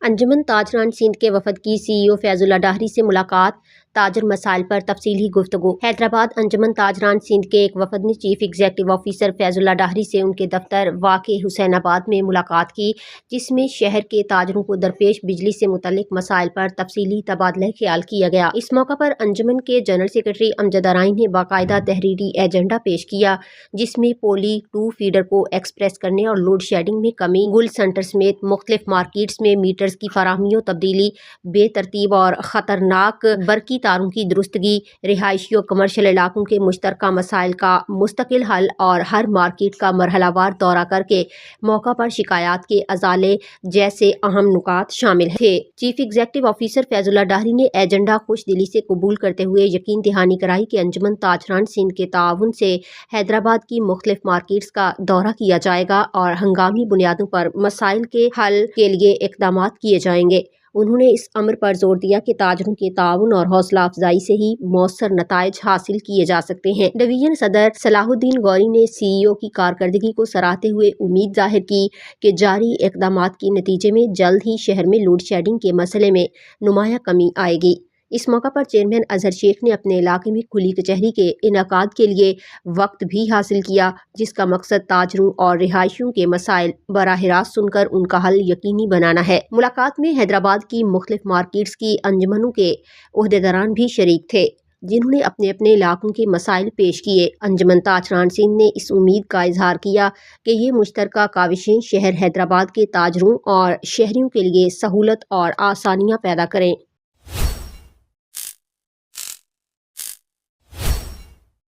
انجمن تاجران سندھ کے وفد کی CEO فیض اللہ ڈاہری سے ملاقات، تاجر مسائل پر تفصیلی گفتگو۔ حیدرآباد انجمن تاجران سندھ کے ایک وفد نے چیف ایگزیکٹو آفیسر فیض اللہ ڈاہری سے ان کے دفتر واقع حسین آباد میں ملاقات کی، جس میں شہر کے تاجروں کو درپیش بجلی سے متعلق مسائل پر تفصیلی تبادلہ خیال کیا گیا۔ اس موقع پر انجمن کے جنرل سیکرٹری امجد ارائیں نے باقاعدہ تحریری ایجنڈا پیش کیا، جس میں پولی 2 فیڈر کو ایکسپریس کرنے اور لوڈ شیڈنگ میں کمی، گل سینٹر سمیت مختلف مارکیٹس میں میٹرز کی فراہمی و تبدیلی، بے ترتیب اور خطرناک برقی تاروں کی درستگی، رہائشی و کمرشل علاقوں کے مشترکہ مسائل کا مستقل حل اور ہر مارکیٹ کا مرحلہ وار دورہ کر کے موقع پر شکایات کے ازالے جیسے اہم نکات شامل تھے۔ چیف ایگزیکٹو آفیسر فیض اللہ ڈاہری نے ایجنڈا خوش دلی سے قبول کرتے ہوئے یقین دہانی کرائی کہ انجمن تاجران سندھ کے تعاون سے حیدرآباد کی مختلف مارکیٹس کا دورہ کیا جائے گا اور ہنگامی بنیادوں پر مسائل کے حل کے لیے اقدامات کیے جائیں گے۔ انہوں نے اس امر پر زور دیا کہ تاجروں کے تعاون اور حوصلہ افزائی سے ہی مؤثر نتائج حاصل کیے جا سکتے ہیں۔ ڈویژن صدر صلاح الدین غوری نے CEO کی کارکردگی کو سراہتے ہوئے امید ظاہر کی کہ جاری اقدامات کے نتیجے میں جلد ہی شہر میں لوڈ شیڈنگ کے مسئلے میں نمایاں کمی آئے گی۔ اس موقع پر چیئرمین اظہر شیخ نے اپنے علاقے میں کھلی کچہری کے انعقاد کے لیے وقت بھی حاصل کیا، جس کا مقصد تاجروں اور رہائشیوں کے مسائل براہ راست سن کر ان کا حل یقینی بنانا ہے۔ ملاقات میں حیدرآباد کی مختلف مارکیٹس کی انجمنوں کے عہدیداران بھی شریک تھے، جنہوں نے اپنے اپنے علاقوں کے مسائل پیش کیے۔ انجمن تاجران سندھ نے اس امید کا اظہار کیا کہ یہ مشترکہ کاوشیں شہر حیدرآباد کے تاجروں اور شہریوں کے لیے سہولت اور آسانیاں پیدا کریں۔